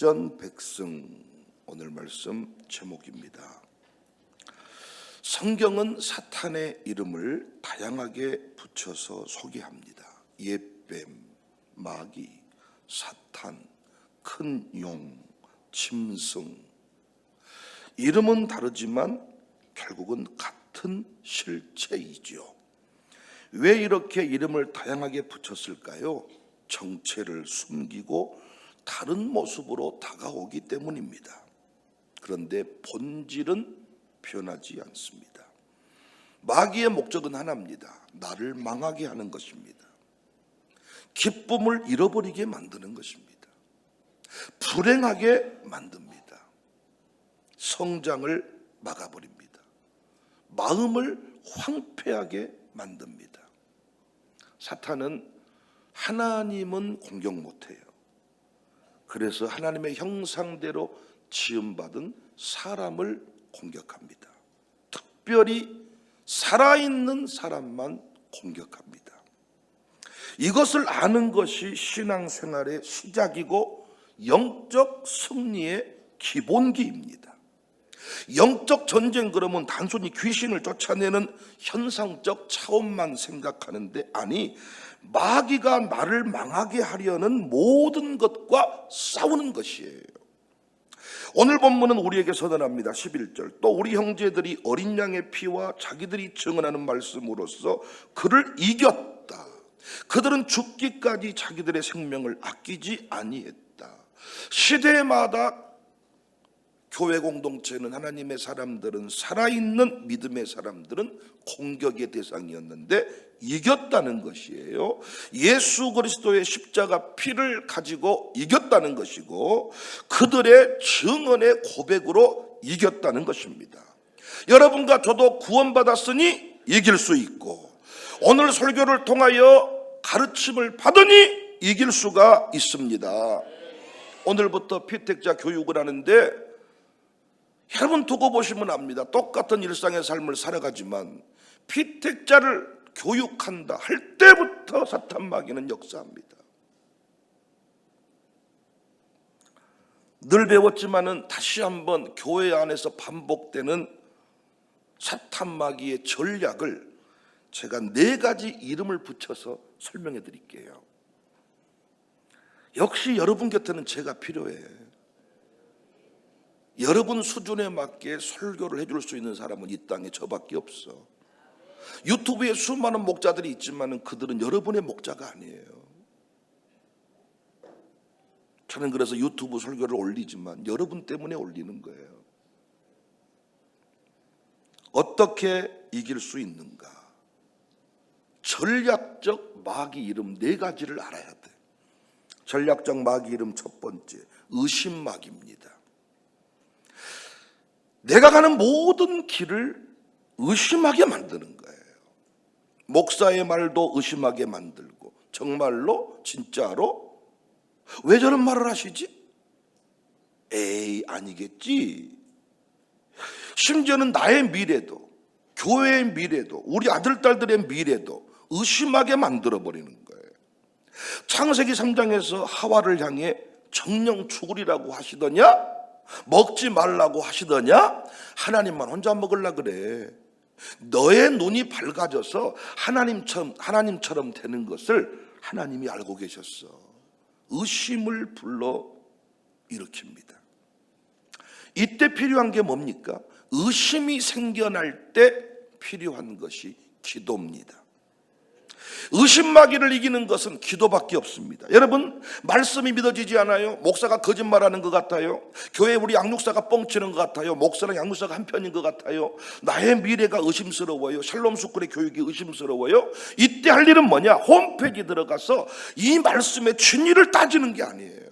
백전백승, 오늘 말씀 제목입니다. 성경은 사탄의 이름을 다양하게 붙여서 소개합니다. 옛뱀, 마귀, 사탄, 큰 용, 짐승. 이름은 다르지만 결국은 같은 실체이죠. 왜 이렇게 이름을 다양하게 붙였을까요? 정체를 숨기고 다른 모습으로 다가오기 때문입니다. 그런데 본질은 변하지 않습니다. 마귀의 목적은 하나입니다. 나를 망하게 하는 것입니다. 기쁨을 잃어버리게 만드는 것입니다. 불행하게 만듭니다. 성장을 막아버립니다. 마음을 황폐하게 만듭니다. 사탄은 하나님은 공격 못해요. 그래서 하나님의 형상대로 지음받은 사람을 공격합니다. 특별히 살아있는 사람만 공격합니다. 이것을 아는 것이 신앙생활의 시작이고 영적 승리의 기본기입니다. 영적 전쟁 그러면 단순히 귀신을 쫓아내는 현상적 차원만 생각하는데, 아니, 마귀가 나를 망하게 하려는 모든 것과 싸우는 것이에요. 오늘 본문은 우리에게 선언합니다. 11절, 또 우리 형제들이 어린 양의 피와 자기들이 증언하는 말씀으로써 그를 이겼다. 그들은 죽기까지 자기들의 생명을 아끼지 아니했다. 시대마다 교회 공동체는, 하나님의 사람들은, 살아있는 믿음의 사람들은 공격의 대상이었는데 이겼다는 것이에요. 예수 그리스도의 십자가 피를 가지고 이겼다는 것이고, 그들의 증언의 고백으로 이겼다는 것입니다. 여러분과 저도 구원받았으니 이길 수 있고, 오늘 설교를 통하여 가르침을 받으니 이길 수가 있습니다. 오늘부터 피택자 교육을 하는데 여러분 두고 보시면 압니다. 똑같은 일상의 삶을 살아가지만 피택자를 교육한다 할 때부터 사탄 마귀는 역사합니다. 늘 배웠지만은 다시 한번 교회 안에서 반복되는 사탄 마귀의 전략을 제가 4가지 이름을 붙여서 설명해 드릴게요. 역시 여러분 곁에는 제가 필요해요. 여러분 수준에 맞게 설교를 해줄 수 있는 사람은 이 땅에 저밖에 없어. 유튜브에 수많은 목자들이 있지만 그들은 여러분의 목자가 아니에요. 저는 그래서 유튜브 설교를 올리지만 여러분 때문에 올리는 거예요. 어떻게 이길 수 있는가? 전략적 마귀 이름 4가지를 알아야 돼. 전략적 마귀 이름 첫 번째, 의심 마귀입니다. 내가 가는 모든 길을 의심하게 만드는 거예요. 목사의 말도 의심하게 만들고, 정말로 진짜로 왜 저런 말을 하시지? 에이, 아니겠지. 심지어는 나의 미래도, 교회의 미래도, 우리 아들 딸들의 미래도 의심하게 만들어버리는 거예요. 창세기 3장에서 하와를 향해 정령 죽으리라고 하시더냐? 먹지 말라고 하시더냐? 하나님만 혼자 먹으려 그래. 너의 눈이 밝아져서 하나님처럼 되는 것을 하나님이 알고 계셨어. 의심을 불러 일으킵니다. 이때 필요한 게 뭡니까? 의심이 생겨날 때 필요한 것이 기도입니다. 의심 마귀를 이기는 것은 기도밖에 없습니다. 여러분, 말씀이 믿어지지 않아요? 목사가 거짓말하는 것 같아요? 교회 우리 양육사가 뻥치는 것 같아요? 목사랑 양육사가 한편인 것 같아요? 나의 미래가 의심스러워요? 샬롬 스쿨의 교육이 의심스러워요? 이때 할 일은 뭐냐? 홈페이지 들어가서 이 말씀의 진리를 따지는 게 아니에요.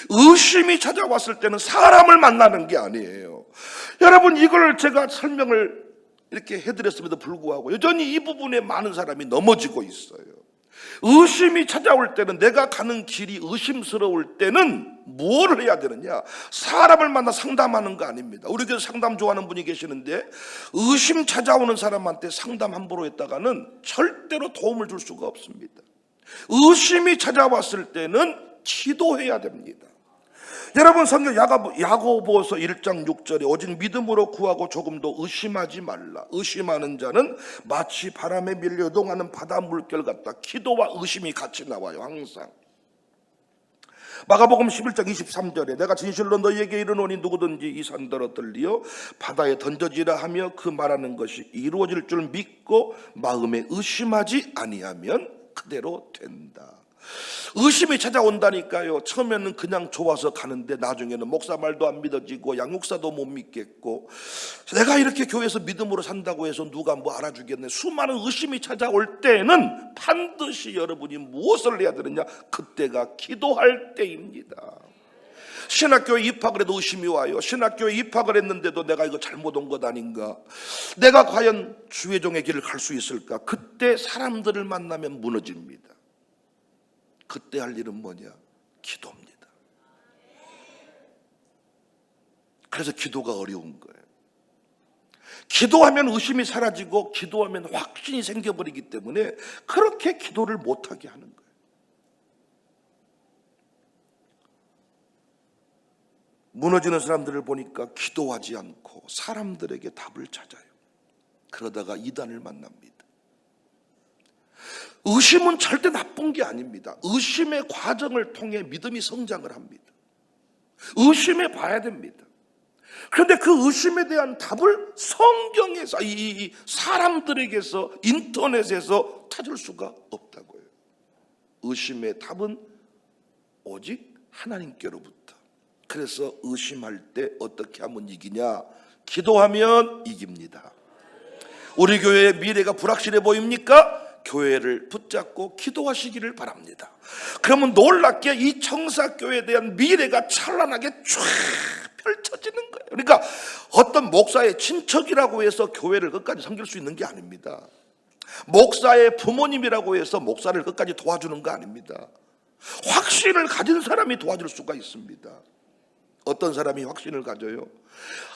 의심이 찾아왔을 때는 사람을 만나는 게 아니에요. 여러분, 이걸 제가 설명을 이렇게 해드렸음에도 불구하고 여전히 이 부분에 많은 사람이 넘어지고 있어요. 의심이 찾아올 때는, 내가 가는 길이 의심스러울 때는 뭘 해야 되느냐? 사람을 만나 상담하는 거 아닙니다. 우리 교회 상담 좋아하는 분이 계시는데 의심 찾아오는 사람한테 상담 함부로 했다가는 절대로 도움을 줄 수가 없습니다. 의심이 찾아왔을 때는 기도해야 됩니다. 여러분, 성경 야고보서 1장 6절에 오직 믿음으로 구하고 조금도 의심하지 말라. 의심하는 자는 마치 바람에 밀려 요동하는 바다 물결 같다. 기도와 의심이 같이 나와요, 항상. 마가복음 11장 23절에 내가 진실로 너희에게 이르노니 누구든지 이 산더러 들리어 바다에 던져지라 하며 그 말하는 것이 이루어질 줄 믿고 마음에 의심하지 아니하면 그대로 된다. 의심이 찾아온다니까요. 처음에는 그냥 좋아서 가는데 나중에는 목사 말도 안 믿어지고 양육사도 못 믿겠고, 내가 이렇게 교회에서 믿음으로 산다고 해서 누가 뭐 알아주겠네. 수많은 의심이 찾아올 때는 반드시 여러분이 무엇을 해야 되느냐? 그때가 기도할 때입니다. 신학교에 입학을 해도 의심이 와요. 신학교에 입학을 했는데도 내가 이거 잘못 온 것 아닌가? 내가 과연 주의 종의 길을 갈 수 있을까? 그때 사람들을 만나면 무너집니다. 그때 할 일은 뭐냐? 기도입니다. 그래서 기도가 어려운 거예요. 기도하면 의심이 사라지고 기도하면 확신이 생겨버리기 때문에 그렇게 기도를 못하게 하는 거예요. 무너지는 사람들을 보니까 기도하지 않고 사람들에게 답을 찾아요. 그러다가 이단을 만납니다. 의심은 절대 나쁜 게 아닙니다. 의심의 과정을 통해 믿음이 성장을 합니다. 의심해 봐야 됩니다. 그런데 그 의심에 대한 답을 성경에서, 이 사람들에게서, 인터넷에서 찾을 수가 없다고요. 의심의 답은 오직 하나님께로부터. 그래서 의심할 때 어떻게 하면 이기냐? 기도하면 이깁니다. 우리 교회의 미래가 불확실해 보입니까? 교회를 붙잡고 기도하시기를 바랍니다. 그러면 놀랍게 이 청사교회에 대한 미래가 찬란하게 쫙 펼쳐지는 거예요. 그러니까 어떤 목사의 친척이라고 해서 교회를 끝까지 섬길 수 있는 게 아닙니다. 목사의 부모님이라고 해서 목사를 끝까지 도와주는 거 아닙니다. 확신을 가진 사람이 도와줄 수가 있습니다. 어떤 사람이 확신을 가져요?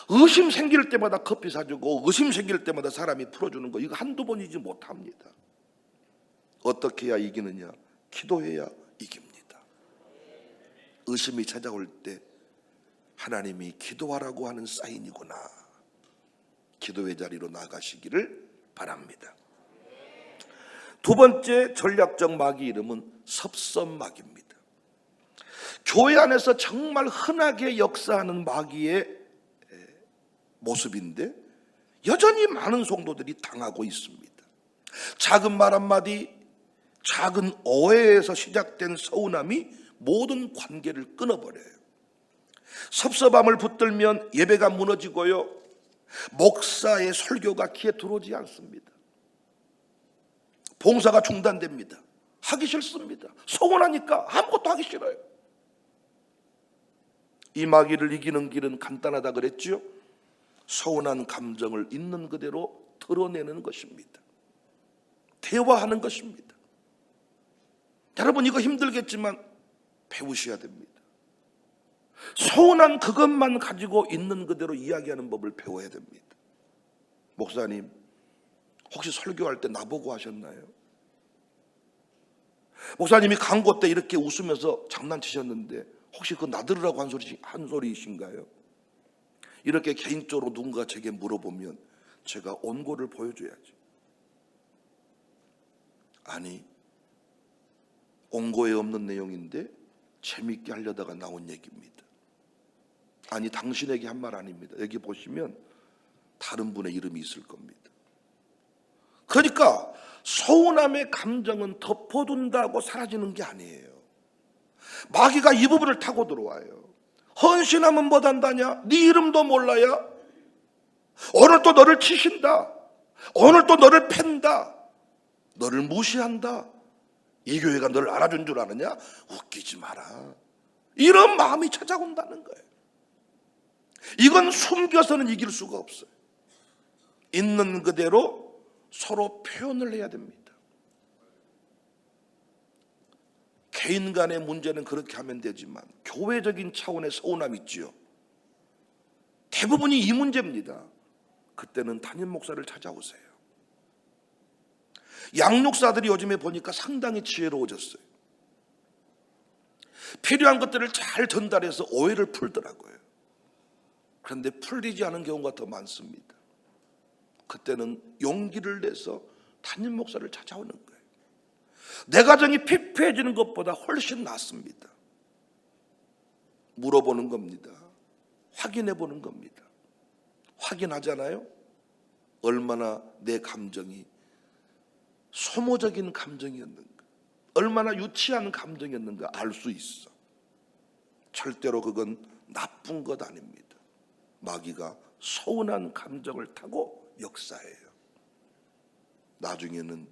의심 생길 때마다 커피 사주고 의심 생길 때마다 사람이 풀어주는 거, 이거 한두 번이지 못합니다. 어떻게 해야 이기느냐? 기도해야 이깁니다. 의심이 찾아올 때 하나님이 기도하라고 하는 사인이구나. 기도의 자리로 나가시기를 바랍니다. 두 번째 전략적 마귀 이름은 섭섭마귀입니다. 교회 안에서 정말 흔하게 역사하는 마귀의 모습인데 여전히 많은 성도들이 당하고 있습니다. 작은 말 한마디, 작은 오해에서 시작된 서운함이 모든 관계를 끊어버려요. 섭섭함을 붙들면 예배가 무너지고요, 목사의 설교가 귀에 들어오지 않습니다. 봉사가 중단됩니다. 하기 싫습니다. 서운하니까 아무것도 하기 싫어요. 이 마귀를 이기는 길은 간단하다 그랬죠? 서운한 감정을 있는 그대로 드러내는 것입니다. 대화하는 것입니다. 여러분, 이거 힘들겠지만 배우셔야 됩니다. 서운한 그것만 가지고 있는 그대로 이야기하는 법을 배워야 됩니다. 목사님, 혹시 설교할 때 나보고 하셨나요? 목사님이 광고 때 이렇게 웃으면서 장난치셨는데 혹시 그거 나들으라고 한 소리이신가요? 이렇게 개인적으로 누군가 제게 물어보면 제가 원고를 보여줘야죠. 아니, 원고에 없는 내용인데 재밌게 하려다가 나온 얘기입니다. 아니, 당신에게 한 말 아닙니다. 여기 보시면 다른 분의 이름이 있을 겁니다. 그러니까 서운함의 감정은 덮어둔다고 사라지는 게 아니에요. 마귀가 이 부분을 타고 들어와요. 헌신하면 못한다냐? 네 이름도 몰라야? 오늘 또 너를 치신다. 오늘 또 너를 팬다. 너를 무시한다. 이 교회가 너를 알아준 줄 아느냐? 웃기지 마라. 이런 마음이 찾아온다는 거예요. 이건 숨겨서는 이길 수가 없어요. 있는 그대로 서로 표현을 해야 됩니다. 개인 간의 문제는 그렇게 하면 되지만 교회적인 차원의 서운함이 있지요. 대부분이 이 문제입니다. 그때는 담임 목사를 찾아오세요. 양육사들이 요즘에 보니까 상당히 지혜로워졌어요. 필요한 것들을 잘 전달해서 오해를 풀더라고요. 그런데 풀리지 않은 경우가 더 많습니다. 그때는 용기를 내서 담임 목사를 찾아오는 거예요. 내 가정이 피폐해지는 것보다 훨씬 낫습니다. 물어보는 겁니다. 확인해 보는 겁니다. 확인하잖아요. 얼마나 내 감정이 소모적인 감정이었는가, 얼마나 유치한 감정이었는가 알 수 있어. 절대로 그건 나쁜 것 아닙니다. 마귀가 서운한 감정을 타고 역사해요. 나중에는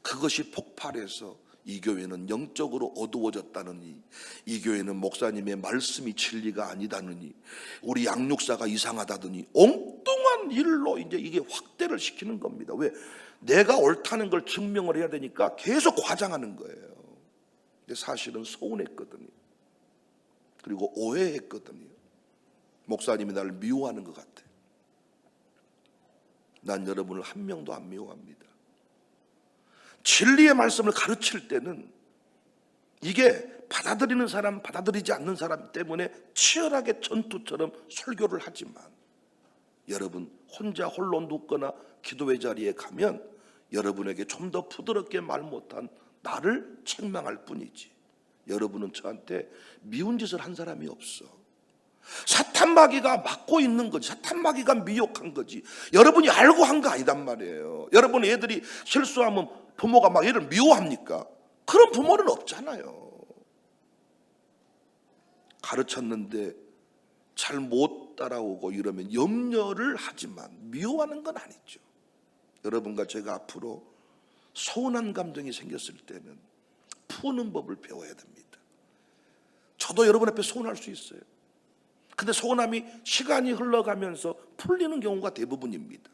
그것이 폭발해서 이 교회는 영적으로 어두워졌다느니, 이 교회는 목사님의 말씀이 진리가 아니다느니, 우리 양육사가 이상하다더니 엉뚱한 일로 이제 이게 확대를 시키는 겁니다. 왜? 내가 옳다는 걸 증명을 해야 되니까 계속 과장하는 거예요. 근데 사실은 서운했거든요. 그리고 오해했거든요. 목사님이 나를 미워하는 것 같아. 난 여러분을 한 명도 안 미워합니다. 진리의 말씀을 가르칠 때는 이게 받아들이는 사람, 받아들이지 않는 사람 때문에 치열하게 전투처럼 설교를 하지만, 여러분 혼자 홀로 눕거나 기도회 자리에 가면 여러분에게 좀 더 부드럽게 말 못한 나를 책망할 뿐이지, 여러분은 저한테 미운 짓을 한 사람이 없어. 사탄 마귀가 막고 있는 거지, 사탄 마귀가 미혹한 거지, 여러분이 알고 한 거 아니단 말이에요. 여러분 애들이 실수하면 부모가 막 얘를 미워합니까? 그런 부모는 없잖아요. 가르쳤는데 잘 못 따라오고 이러면 염려를 하지만 미워하는 건 아니죠. 여러분과 제가 앞으로 서운한 감정이 생겼을 때는 푸는 법을 배워야 됩니다. 저도 여러분 앞에 서운할 수 있어요. 근데 서운함이 시간이 흘러가면서 풀리는 경우가 대부분입니다.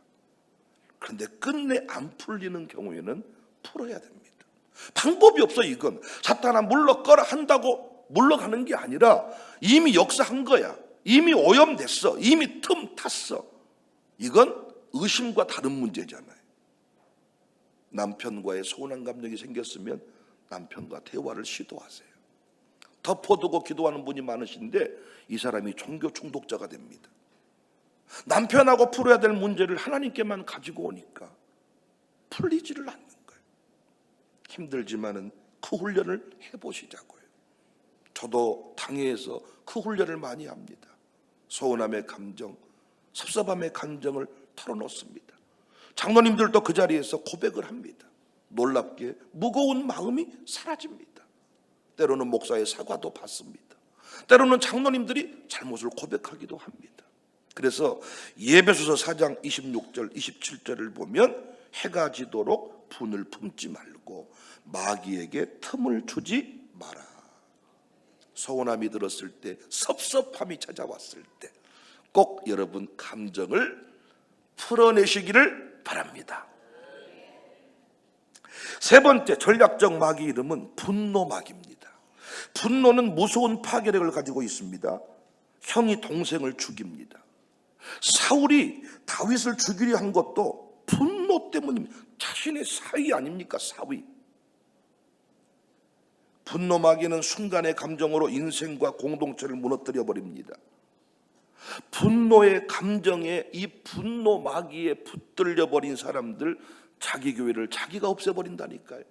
그런데 끝내 안 풀리는 경우에는 풀어야 됩니다. 방법이 없어. 이건 사탄아 물러거라 한다고 물러가는 게 아니라 이미 역사한 거야. 이미 오염됐어. 이미 틈 탔어. 이건 의심과 다른 문제잖아요. 남편과의 서운한 감정이 생겼으면 남편과 대화를 시도하세요. 덮어두고 기도하는 분이 많으신데 이 사람이 종교 중독자가 됩니다. 남편하고 풀어야 될 문제를 하나님께만 가지고 오니까 풀리지를 않는 거예요. 힘들지만은 그 훈련을 해보시자고요. 저도 당회에서 그 훈련을 많이 합니다. 서운함의 감정, 섭섭함의 감정을 털어놓습니다. 장로님들도 그 자리에서 고백을 합니다. 놀랍게 무거운 마음이 사라집니다. 때로는 목사의 사과도 받습니다. 때로는 장로님들이 잘못을 고백하기도 합니다. 그래서 예배소서 4장 26절 27절을 보면 해가 지도록 분을 품지 말고 마귀에게 틈을 주지 마라. 서운함이 들었을 때, 섭섭함이 찾아왔을 때 꼭 여러분 감정을 풀어내시기를 바랍니다. 세 번째 전략적 마귀 이름은 분노 마귀입니다. 분노는 무서운 파괴력을 가지고 있습니다. 형이 동생을 죽입니다. 사울이 다윗을 죽이려 한 것도 분노 때문입니다. 자신의 사위 아닙니까? 사위. 분노 마귀는 순간의 감정으로 인생과 공동체를 무너뜨려 버립니다. 분노의 감정에 이 분노 마귀에 붙들려 버린 사람들, 자기 교회를 자기가 없애버린다니까요.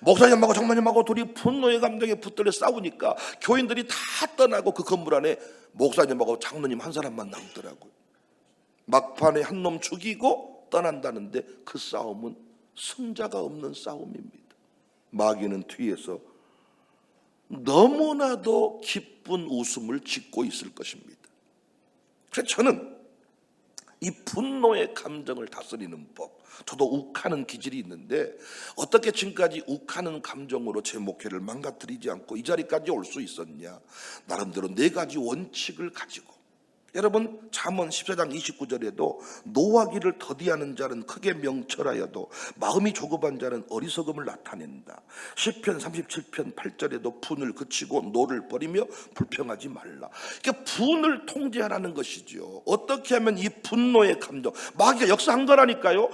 목사님하고 장로님하고 둘이 분노의 감정에 붙들려 싸우니까 교인들이 다 떠나고 그 건물 안에 목사님하고 장로님 한 사람만 남더라고요. 막판에 한 놈 죽이고 떠난다는데 그 싸움은 승자가 없는 싸움입니다. 마귀는 뒤에서 너무나도 기쁜 웃음을 짓고 있을 것입니다. 그래서 저는 이 분노의 감정을 다스리는 법, 저도 욱하는 기질이 있는데 어떻게 지금까지 욱하는 감정으로 제 목회를 망가뜨리지 않고 이 자리까지 올 수 있었냐. 나름대로 4가지 원칙을 가지고, 여러분 잠언 14장 29절에도 노하기를 더디하는 자는 크게 명철하여도 마음이 조급한 자는 어리석음을 나타낸다. 시편 37편 8절에도 분을 그치고 노를 버리며 불평하지 말라. 그러니까 분을 통제하라는 것이죠. 어떻게 하면 이 분노의 감정, 마귀가 역사한 거라니까요.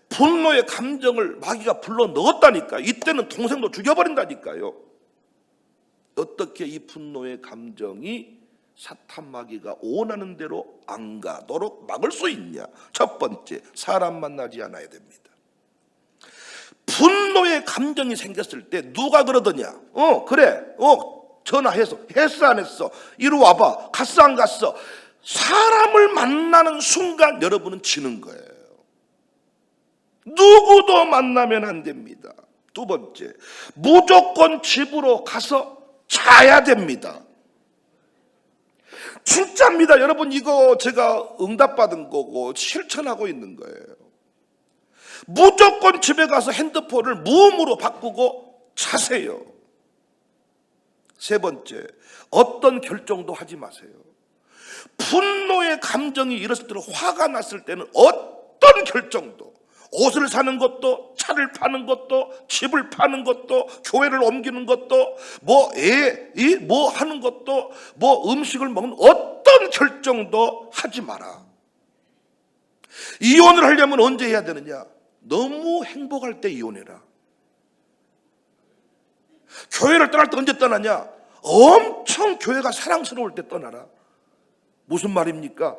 분노의 감정을 마귀가 불러 넣었다니까요. 이때는 동생도 죽여버린다니까요. 어떻게 이 분노의 감정이 사탄 마귀가 원하는 대로 안 가도록 막을 수 있냐? 첫 번째, 사람 만나지 않아야 됩니다. 분노의 감정이 생겼을 때 누가 그러더냐? 그래, 전화해서 했어 안 했어? 이리 와봐. 갔어 안 갔어? 사람을 만나는 순간 여러분은 지는 거예요. 누구도 만나면 안 됩니다. 두 번째, 무조건 집으로 가서 자야 됩니다. 진짜입니다. 여러분, 이거 제가 응답받은 거고 실천하고 있는 거예요. 무조건 집에 가서 핸드폰을 무음으로 바꾸고 자세요. 세 번째, 어떤 결정도 하지 마세요. 분노의 감정이 일었을 때, 화가 났을 때는 어떤 결정도, 옷을 사는 것도, 차를 파는 것도, 집을 파는 것도, 교회를 옮기는 것도, 뭐 하는 것도, 뭐 음식을 먹는 어떤 결정도 하지 마라. 이혼을 하려면 언제 해야 되느냐? 너무 행복할 때 이혼해라. 교회를 떠날 때 언제 떠나냐? 엄청 교회가 사랑스러울 때 떠나라. 무슨 말입니까?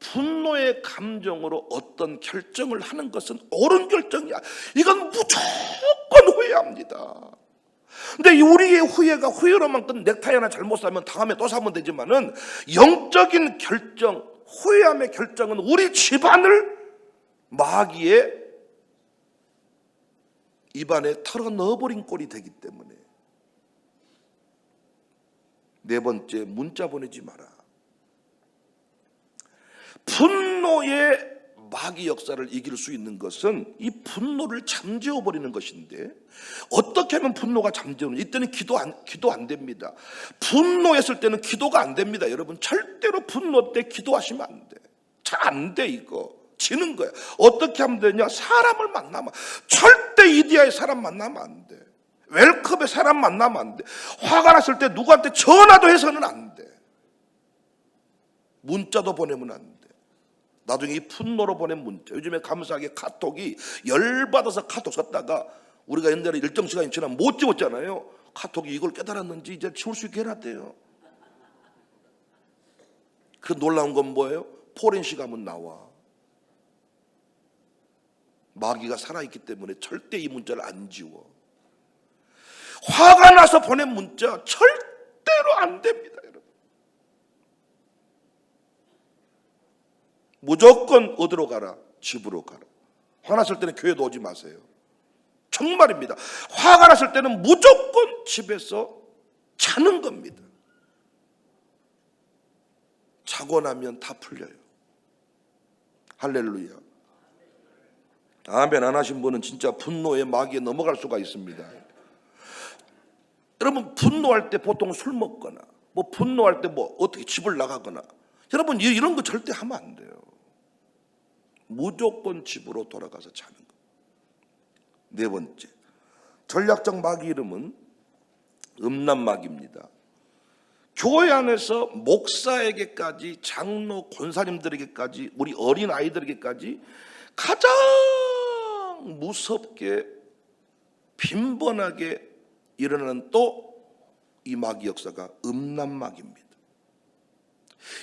분노의 감정으로 어떤 결정을 하는 것은 옳은 결정이야. 이건 무조건 후회합니다. 근데 우리의 후회가 후회로만 끝, 넥타이 하나 잘못 사면 다음에 또 사면 되지만은 영적인 결정, 후회함의 결정은 우리 집안을 마귀의 입안에 털어 넣어버린 꼴이 되기 때문에. 네 번째, 문자 보내지 마라. 분노의 마귀 역사를 이길 수 있는 것은 이 분노를 잠재워버리는 것인데, 어떻게 하면 분노가 잠재우는? 이때는 기도 안 됩니다. 분노했을 때는 기도가 안 됩니다. 여러분, 절대로 분노 때 기도하시면 안 돼. 잘 안 돼. 이거 지는 거야. 어떻게 하면 되냐? 사람을 만나면, 절대 이디야의 사람 만나면 안 돼. 웰컵의 사람 만나면 안 돼. 화가 났을 때 누구한테 전화도 해서는 안 돼. 문자도 보내면 안 돼. 나중에 이 분노로 보낸 문자, 요즘에 감사하게 카톡이 열받아서 카톡 썼다가 우리가 옛날에 일정 시간이 지나면 못 지웠잖아요. 카톡이 이걸 깨달았는지 이제 지울 수 있게 해놨대요. 그 놀라운 건 뭐예요? 포렌식 하면 나와. 마귀가 살아있기 때문에 절대 이 문자를 안 지워. 화가 나서 보낸 문자 절대로 안 됩니다, 여러분. 무조건 어디로 가라? 집으로 가라. 화났을 때는 교회도 오지 마세요. 정말입니다. 화가 났을 때는 무조건 집에서 자는 겁니다. 자고 나면 다 풀려요. 할렐루야. 아멘 안 하신 분은 진짜 분노의 마귀에 넘어갈 수가 있습니다. 여러분, 분노할 때 보통 술 먹거나, 분노할 때 어떻게 집을 나가거나, 여러분 이런 거 절대 하면 안 돼요. 무조건 집으로 돌아가서 자는 거. 네 번째, 전략적 마귀 이름은 음란마귀입니다. 교회 안에서 목사에게까지, 장로, 권사님들에게까지, 우리 어린 아이들에게까지 가장 무섭게 빈번하게 일어나는 또 이 마귀 역사가 음란마귀입니다.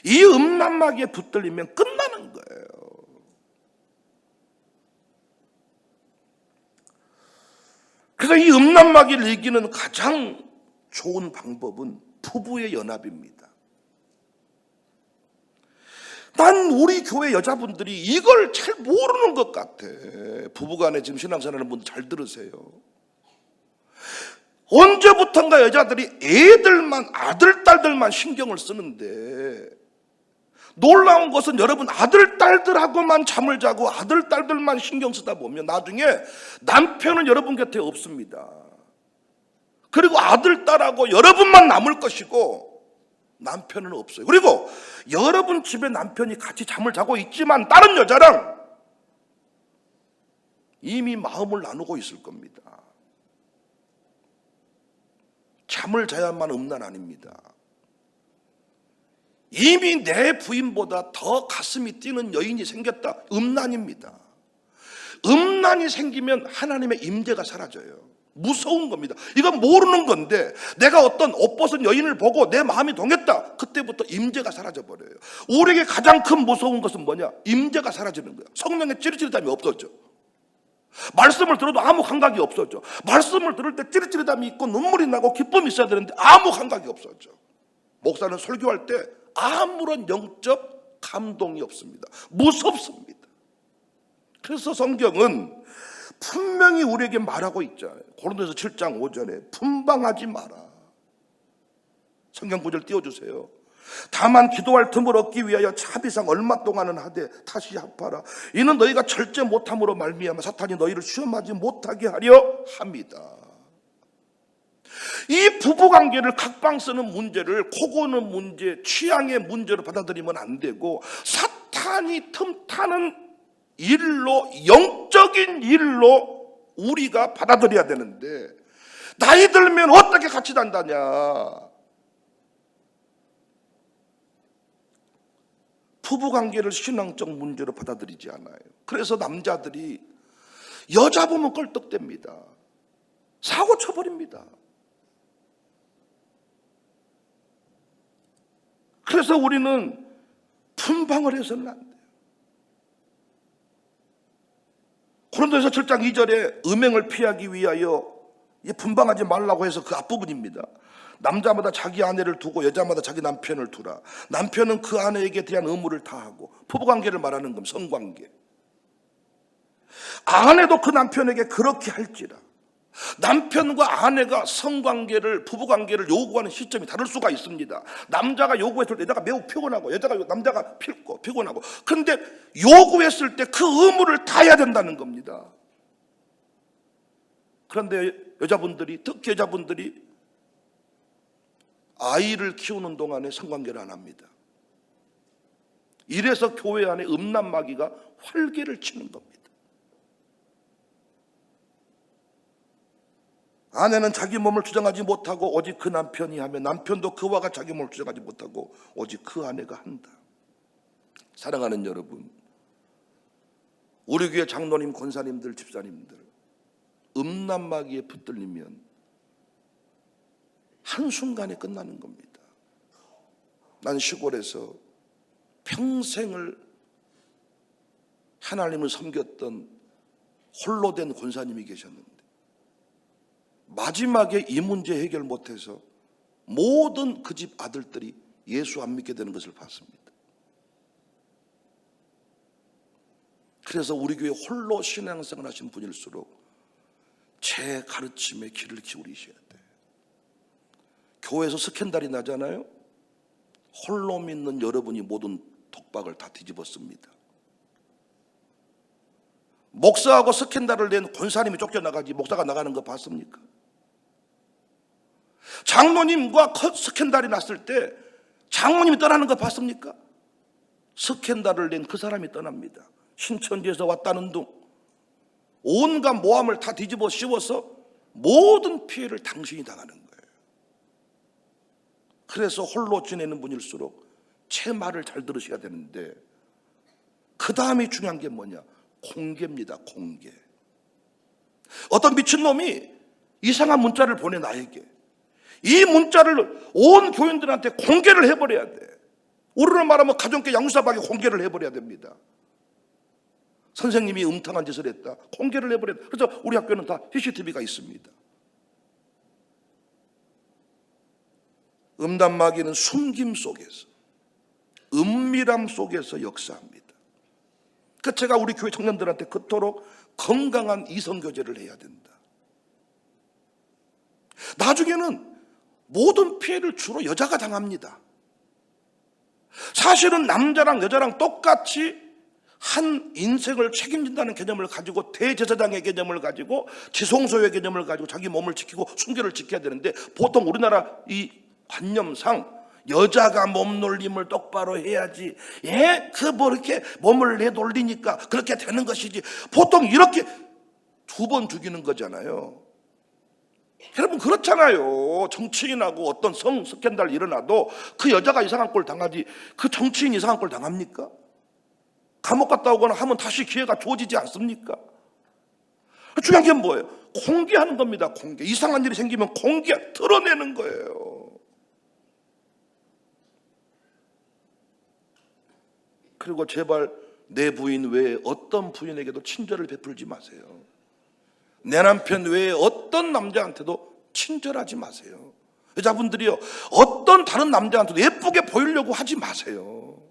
이 음란마귀에 붙들리면 끝나는 거예요. 그래서 이 음란마귀를 이기는 가장 좋은 방법은 부부의 연합입니다. 난 우리 교회 여자분들이 이걸 잘 모르는 것 같아. 부부간에 지금 신앙생활하는 분들 잘 들으세요. 언제부턴가 여자들이 애들만, 아들, 딸들만 신경을 쓰는데, 놀라운 것은 여러분, 아들, 딸들하고만 잠을 자고 아들, 딸들만 신경 쓰다 보면 나중에 남편은 여러분 곁에 없습니다. 그리고 아들, 딸하고 여러분만 남을 것이고 남편은 없어요. 그리고 여러분 집에 남편이 같이 잠을 자고 있지만 다른 여자랑 이미 마음을 나누고 있을 겁니다. 잠을 자야만 음란 아닙니다. 이미 내 부인보다 더 가슴이 뛰는 여인이 생겼다. 음란입니다. 음란이 생기면 하나님의 임재가 사라져요. 무서운 겁니다. 이건 모르는 건데 내가 어떤 옷벗은 여인을 보고 내 마음이 동했다. 그때부터 임재가 사라져버려요. 우리에게 가장 큰 무서운 것은 뭐냐? 임재가 사라지는 거예요. 성령의 찌릿찌릿함이 없어져. 말씀을 들어도 아무 감각이 없어져. 말씀을 들을 때 찌릿찌릿함이 있고 눈물이 나고 기쁨이 있어야 되는데 아무 감각이 없어져. 목사는 설교할 때 아무런 영적 감동이 없습니다. 무섭습니다. 그래서 성경은 분명히 우리에게 말하고 있잖아요. 고린도서 7장 5절에 분방하지 마라. 성경 구절 띄워주세요. 다만 기도할 틈을 얻기 위하여 차비상 얼마 동안은 하되 다시 합하라. 이는 너희가 절제 못함으로 말미암아 사탄이 너희를 시험하지 못하게 하려 합니다. 이 부부관계를 각방 쓰는 문제를 코 고는 문제, 취향의 문제로 받아들이면 안 되고 사탄이 틈타는 일로, 영적인 일로 우리가 받아들여야 되는데 나이 들면 어떻게 같이 단다냐. 부부관계를 신앙적 문제로 받아들이지 않아요. 그래서 남자들이 여자 보면 껄떡댑니다. 사고 쳐버립니다. 그래서 우리는 분방을 해서는 안 돼요. 고린도서 7장 2절에 음행을 피하기 위하여 분방하지 말라고 해서 그 앞부분입니다. 남자마다 자기 아내를 두고 여자마다 자기 남편을 두라. 남편은 그 아내에게 대한 의무를 다하고, 부부관계를 말하는 겁니다. 성관계. 아내도 그 남편에게 그렇게 할지라. 남편과 아내가 성관계를, 부부관계를 요구하는 시점이 다를 수가 있습니다. 남자가 요구했을 때 여자가 매우 피곤하고, 남자가 피곤하고. 그런데 요구했을 때 그 의무를 다해야 된다는 겁니다. 그런데 특히 여자분들이 아이를 키우는 동안에 성관계를 안 합니다. 이래서 교회 안에 음란마귀가 활개를 치는 겁니다. 아내는 자기 몸을 주장하지 못하고 오직 그 남편이 하며, 남편도 그와 같이 자기 몸을 주장하지 못하고 오직 그 아내가 한다. 사랑하는 여러분, 우리 교회 장로님, 권사님들, 집사님들, 음란마귀에 붙들리면 한순간에 끝나는 겁니다. 난 시골에서 평생을 하나님을 섬겼던 홀로 된 권사님이 계셨는데 마지막에 이 문제 해결 못해서 모든 그 집 아들들이 예수 안 믿게 되는 것을 봤습니다. 그래서 우리 교회 홀로 신앙생활 하신 분일수록 제 가르침에 귀를 기울이셔야 돼요. 교회에서 스캔들이 나잖아요. 홀로 믿는 여러분이 모든 독박을 다 뒤집었습니다. 목사하고 스캔들을 낸 권사님이 쫓겨나가지 목사가 나가는 거 봤습니까? 장로님과 스캔들이 났을 때 장로님이 떠나는 거 봤습니까? 스캔들을 낸 그 사람이 떠납니다. 신천지에서 왔다는 둥 온갖 모함을 다 뒤집어 씌워서 모든 피해를 당신이 당하는 거예요. 그래서 홀로 지내는 분일수록 제 말을 잘 들으셔야 되는데, 그 다음에 중요한 게 뭐냐? 공개입니다. 공개. 어떤 미친놈이 이상한 문자를 보내 나에게. 이 문자를 온 교인들한테 공개를 해버려야 돼. 우리로 말하면 가정교 양육사박에 공개를 해버려야 됩니다. 선생님이 음탕한 짓을 했다. 공개를 해버려야 돼. 그래서 우리 학교는 다 CCTV가 있습니다. 음란마귀는 숨김 속에서, 은밀함 속에서 역사합니다. 그 제가 우리 교회 청년들한테 그토록 건강한 이성교제를 해야 된다. 나중에는 모든 피해를 주로 여자가 당합니다. 사실은 남자랑 여자랑 똑같이 한 인생을 책임진다는 개념을 가지고, 대제사장의 개념을 가지고, 지성소의 개념을 가지고 자기 몸을 지키고 순결을 지켜야 되는데, 보통 우리나라 이 관념상 여자가 몸놀림을 똑바로 해야지, 이렇게 몸을 내돌리니까 그렇게 되는 것이지, 보통 이렇게 두 번 죽이는 거잖아요. 여러분 그렇잖아요. 정치인하고 어떤 성 스캔들 일어나도 그 여자가 이상한 꼴 당하지 그 정치인 이상한 꼴 당합니까? 감옥 갔다 오거나 하면 다시 기회가 주어지지 않습니까? 중요한 게 뭐예요? 공개하는 겁니다. 공개. 이상한 일이 생기면 공개, 드러내는 거예요. 그리고 제발 내 부인 외에 어떤 부인에게도 친절을 베풀지 마세요. 내 남편 외에 어떤 남자한테도 친절하지 마세요. 여자분들이요, 어떤 다른 남자한테도 예쁘게 보이려고 하지 마세요.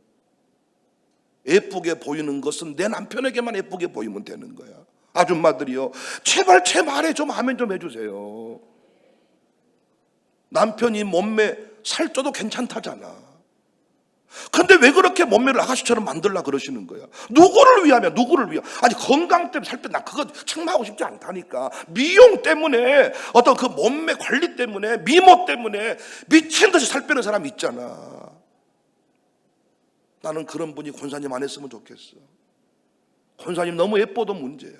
예쁘게 보이는 것은 내 남편에게만 예쁘게 보이면 되는 거야. 아줌마들이요, 제발 제 말에 좀 아멘 좀 해주세요. 남편이 몸매 살쪄도 괜찮다잖아. 근데 왜 그렇게 몸매를 아가씨처럼 만들라 그러시는 거야? 누구를 위하면, 누구를 위하? 아니, 건강 때문에 살 빼, 나 그거 책망하고 싶지 않다니까. 미용 때문에, 어떤 그 몸매 관리 때문에, 미모 때문에 미친 듯이 살 빼는 사람 있잖아. 나는 그런 분이 권사님 안 했으면 좋겠어. 권사님 너무 예뻐도 문제야.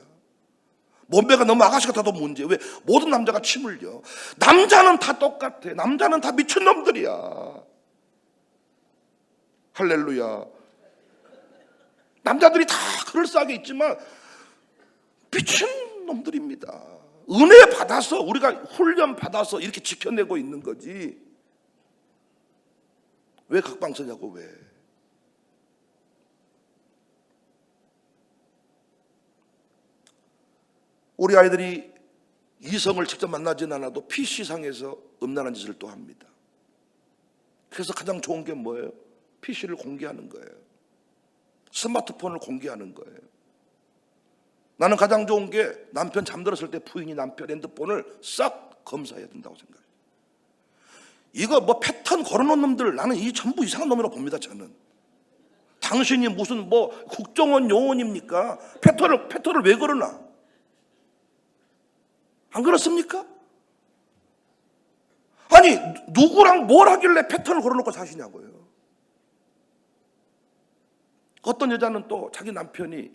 몸매가 너무 아가씨 같아도 문제야. 왜? 모든 남자가 침을 흘려. 남자는 다 똑같아. 남자는 다 미친놈들이야. 할렐루야. 남자들이 다 그럴싸하게 있지만 미친놈들입니다. 은혜 받아서, 우리가 훈련 받아서 이렇게 지켜내고 있는 거지. 왜 각방 쓰냐고. 왜? 우리 아이들이 이성을 직접 만나진 않아도 PC상에서 음란한 짓을 또 합니다. 그래서 가장 좋은 게 뭐예요? PC를 공개하는 거예요. 스마트폰을 공개하는 거예요. 나는 가장 좋은 게 남편 잠들었을 때 부인이 남편 핸드폰을 싹 검사해야 된다고 생각해요. 이거 뭐 패턴 걸어놓은 놈들, 나는 이 전부 이상한 놈이라고 봅니다. 저는. 당신이 무슨 뭐 국정원 요원입니까? 패턴을 왜 걸어놔? 안 그렇습니까? 아니, 누구랑 뭘 하길래 패턴을 걸어놓고 사시냐고요. 어떤 여자는 또 자기 남편이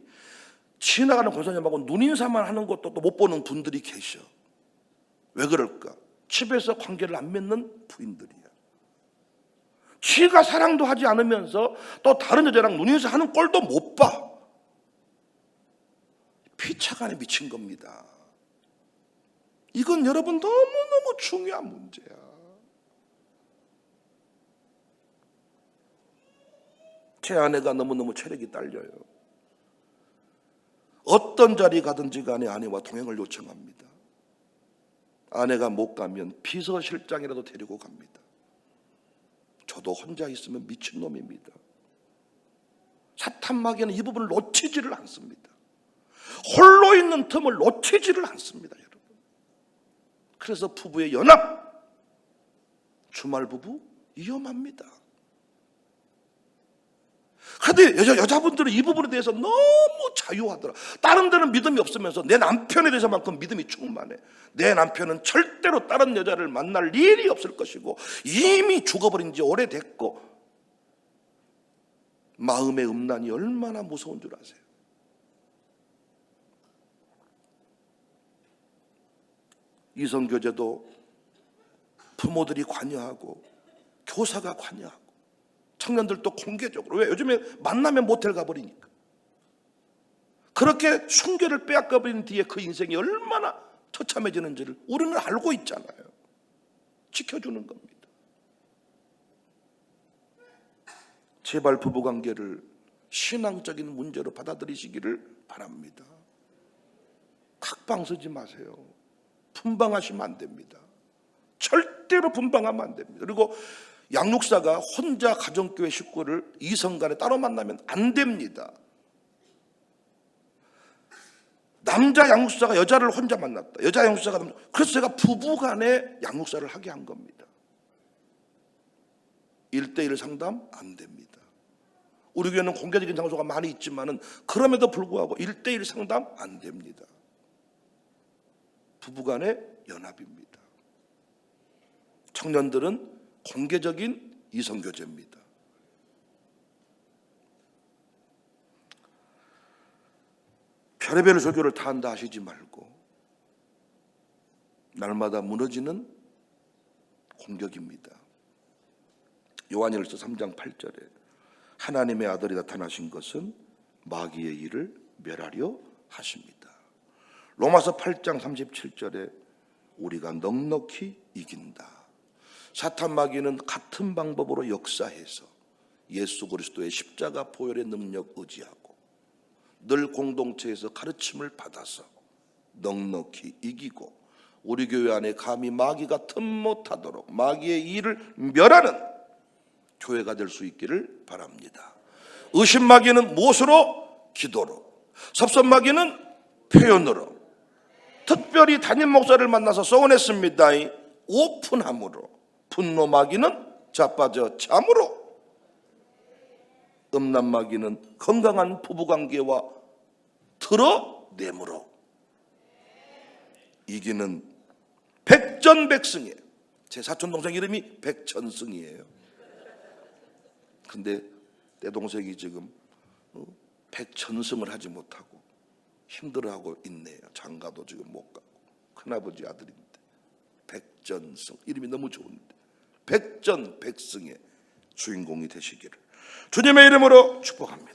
지나가는 권사님하고 눈인사만 하는 것도 또 못 보는 분들이 계셔. 왜 그럴까? 집에서 관계를 안 맺는 부인들이야. 지가 사랑도 하지 않으면서 또 다른 여자랑 눈인사 하는 꼴도 못 봐. 피차간에 미친 겁니다. 이건 여러분 너무너무 중요한 문제야. 제 아내가 너무너무 체력이 딸려요. 어떤 자리 가든지 간에 아내와 동행을 요청합니다. 아내가 못 가면 비서실장이라도 데리고 갑니다. 저도 혼자 있으면 미친놈입니다. 사탄마귀는 이 부분을 놓치지를 않습니다. 홀로 있는 틈을 놓치지를 않습니다, 여러분. 그래서 부부의 연합, 주말 부부 위험합니다. 그런데 여자분들은 이 부분에 대해서 너무 자유하더라. 다른 데는 믿음이 없으면서 내 남편에 대해서만큼 믿음이 충만해. 내 남편은 절대로 다른 여자를 만날 일이 없을 것이고 이미 죽어버린 지 오래됐고, 마음의 음란이 얼마나 무서운 줄 아세요? 이성교제도 부모들이 관여하고 교사가 관여하고 청년들도 공개적으로. 왜? 요즘에 만나면 모텔 가버리니까. 그렇게 순결을 빼앗겨버린 뒤에 그 인생이 얼마나 처참해지는지를 우리는 알고 있잖아요. 지켜주는 겁니다. 제발 부부관계를 신앙적인 문제로 받아들이시기를 바랍니다. 각방 쓰지 마세요. 분방하시면 안 됩니다. 절대로 분방하면 안 됩니다. 그리고 양육사가 혼자 가정교회 식구를 이성 간에 따로 만나면 안 됩니다. 남자 양육사가 여자를 혼자 만났다. 여자 양육사가 남자. 그래서 제가 부부 간에 양육사를 하게 한 겁니다. 1:1 상담 안 됩니다. 우리 교회는 공개적인 장소가 많이 있지만은 그럼에도 불구하고 1:1 상담 안 됩니다. 부부 간의 연합입니다. 청년들은 공개적인 이성교제입니다. 별의별 설교를 다 한다 하시지 말고 날마다 무너지는 공격입니다. 요한일서 3장 8절에 하나님의 아들이 나타나신 것은 마귀의 일을 멸하려 하십니다. 로마서 8장 37절에 우리가 넉넉히 이긴다. 사탄 마귀는 같은 방법으로 역사해서 예수 그리스도의 십자가 보혈의 능력 의지하고 늘 공동체에서 가르침을 받아서 넉넉히 이기고 우리 교회 안에 감히 마귀가 틈 못하도록 마귀의 일을 멸하는 교회가 될 수 있기를 바랍니다. 의심 마귀는 무엇으로? 기도로. 섭섭 마귀는 표현으로. 특별히 담임 목사를 만나서 서운했습니다. 오픈함으로. 분노 마귀는 자빠져 잠으로. 음란 마귀는 건강한 부부관계와 드러냄으로. 이기는 백전백승이에요. 제 사촌 동생 이름이 백천승이에요. 근데 내 동생이 지금 백천승을 하지 못하고 힘들어하고 있네요. 장가도 지금 못 가고. 큰아버지 아들인데 백전승 이름이 너무 좋은데 백전백승의 주인공이 되시기를 주님의 이름으로 축복합니다.